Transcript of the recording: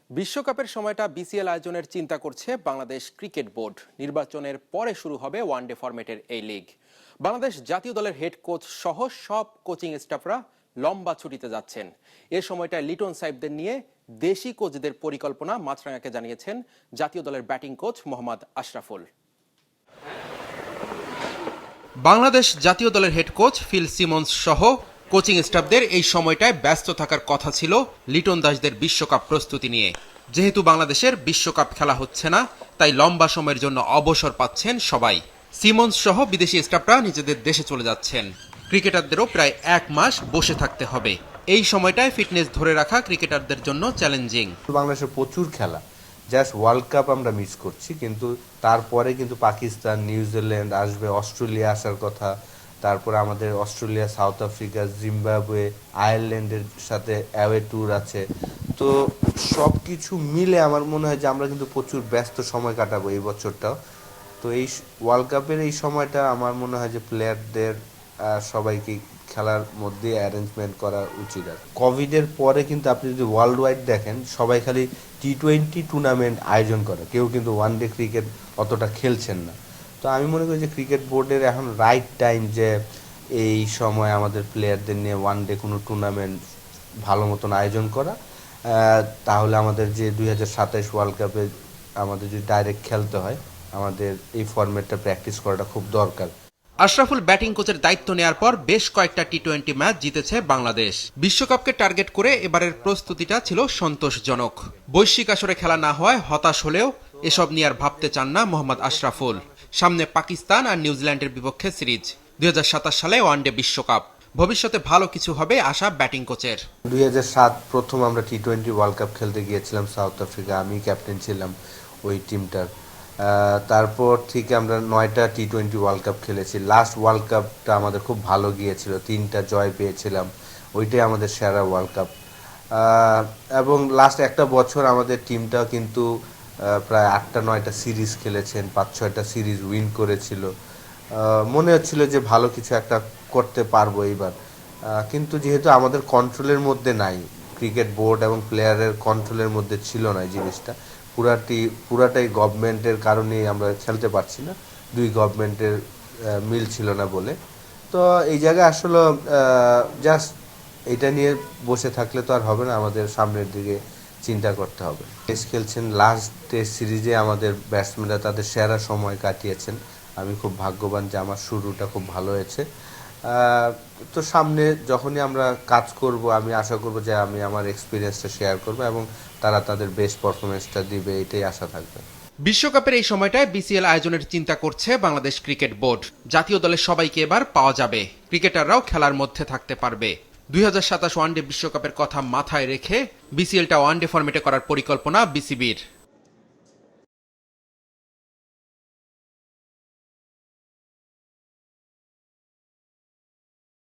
বিশ্বকাপের সময়টা বিসিএল আয়োজনের চিন্তা করছে বাংলাদেশ ক্রিকেট বোর্ড। নির্বাচনের পরে শুরু হবে ওয়ানডে ফরম্যাটের এই লিগ। বাংলাদেশ জাতীয় দলের হেড কোচ সহ সব কোচিং স্টাফরা লম্বা ছুটিতে যাচ্ছেন। এ সময়টায় লিটন সাহেবদের নিয়ে দেশি কোচদের পরিকল্পনা মাছরাঙাকে জানিয়েছেন জাতীয় দলের ব্যাটিং কোচ মোহাম্মদ আশরাফুল। বাংলাদেশ জাতীয় দলের হেড কোচ ফিল সিমন্স সহ কোচিং স্টাফদের এই সময়টায় ব্যস্ত থাকার কথা ছিল লিটন দাসদের বিশ্বকাপ প্রস্তুতি নিয়ে। যেহেতু বাংলাদেশের বিশ্বকাপ খেলা হচ্ছে না, তাই লম্বা সময়ের জন্য অবসর পাচ্ছেন সবাই। সিমন্স সহ বিদেশি স্টাফরা নিজেদের দেশে চলে যাচ্ছেন। ক্রিকেটারদেরও প্রায় 1 মাস বসে থাকতে হবে। এই সময়টায় ফিটনেস ধরে রাখা ক্রিকেটারদের জন্য চ্যালেঞ্জিং। বাংলাদেশের প্রচুর খেলা, জাস্ট ওয়ার্ল্ড কাপ আমরা মিস করছি, কিন্তু তারপরে কিন্তু পাকিস্তান, নিউজিল্যান্ড আসবে, অস্ট্রেলিয়া আসার কথা, তারপরে আমাদের অস্ট্রেলিয়া, সাউথ আফ্রিকা, জিম্বাবুয়ে, আয়ারল্যান্ডের সাথে অ্যাওয়ে ট্যুর আছে। তো সব কিছু মিলে আমার মনে হয় যে আমরা কিন্তু প্রচুর ব্যস্ত সময় কাটাবো এই বছরটাও। তো এই ওয়ার্ল্ড কাপের এই সময়টা আমার মনে হয় যে প্লেয়ারদের সবাইকে খেলার মধ্যে অ্যারেঞ্জমেন্ট করা উচিত। আর কোভিডের পরে কিন্তু আপনি যদি ওয়ার্ল্ড ওয়াইড দেখেন, সবাই খালি টি-20 টুর্নামেন্ট আয়োজন করে, কেউ কিন্তু ওয়ানডে ক্রিকেট অতটা খেলছেন না। তো আমি মনে করি যে ক্রিকেট বোর্ডের এখন রাইট টাইম যে এই সময় আমাদের প্লেয়ারদের নিয়ে ওয়ানডে কোনো টুর্নামেন্ট ভালো মতন আয়োজন করা। তাহলে আমাদের যে 2027 ওয়ার্ল্ড কাপে আমাদের যদি ডাইরেক্ট খেলতে হয়, আমাদের এই ফরম্যাটটা প্র্যাকটিস করাটা খুব দরকার। আশরাফুল ব্যাটিং কোচের দায়িত্ব নেয়ার পর বেশ কয়েকটা টি-20 ম্যাচ জিতেছে বাংলাদেশ। বিশ্বকাপকে টার্গেট করে এবারের প্রস্তুতিটা ছিল সন্তোষজনক। বৈশ্বিক আসরে খেলা না হওয়ায় হতাশ হলেও এসব নিয়ে আর ভাবতে চান না মোহাম্মদ আশরাফুল। সামনে পাকিস্তান আর নিউজিল্যান্ডের বিপক্ষে সিরিজ, 2027 সালে ওয়ানডে বিশ্বকাপ। ভবিষ্যতে ভালো কিছু হবে আশা ব্যাটিং কোচের। 2007 প্রথম আমরা টি-20 ওয়ার্ল্ড কাপ খেলতে গিয়েছিলাম সাউথ আফ্রিকা, আমি ক্যাপ্টেন ছিলাম ওই টিমটার। তারপর থেকে আমরা 9টা টি-20 ওয়ার্ল্ড কাপ খেলেছি। লাস্ট ওয়ার্ল্ড কাপটা আমাদের খুব ভালো গিয়েছিল, 3টা জয় পেয়েছিলাম, ওইটাই আমাদের সেরা ওয়ার্ল্ড কাপ। এবং লাস্ট একটা বছর আমাদের টিমটা কিন্তু প্রায় 8টা-9টা সিরিজ খেলেছেন, 5-6টা সিরিজ উইন করেছিল। মনে হচ্ছিল যে ভালো কিছু একটা করতে পারবো এইবার, কিন্তু যেহেতু আমাদের কন্ট্রোলের মধ্যে নাই, ক্রিকেট বোর্ড এবং প্লেয়ারের কন্ট্রোলের মধ্যে ছিল না এই জিনিসটা, পুরাটাই গভর্নমেন্টের কারণেই আমরা খেলতে পারছি না, দুই গভর্নমেন্টের মিল ছিল না বলে। তো এই জায়গায় আসলে জাস্ট এটা নিয়ে বসে থাকলে তো আর হবে না, আমাদের সামনের দিকে চিন্তা করতে হবে। টেস্ট খেলছেন, লাস্ট টেস্ট সিরিজে আমাদের ব্যাটসম্যানরা তাদের সেরা সময় কাটিয়েছেন। আমি খুব ভাগ্যবান যে আমার শুরুটা খুব ভালো হয়েছে। তো সামনে যখনই আমরা কাজ করব, আমি আশা করব যে আমি আমার এক্সপিরিয়েন্সটা শেয়ার করব এবং তারা তাদের বেস্ট পারফরমেন্সটা দিবে, এটাই আশা থাকবে। বিশ্বকাপের এই সময়টায় বিসিএল আয়োজনের চিন্তা করছে বাংলাদেশ ক্রিকেট বোর্ড। জাতীয় দলের সবাইকে এবার পাওয়া যাবে, ক্রিকেটাররাও খেলার মধ্যে থাকতে পারবে। 2027 ওয়ানডে বিশ্বকাপের কথা মাথায় রেখে বিসিএলটা ওয়ানডে ফরম্যাটে করার পরিকল্পনা বিসিবির।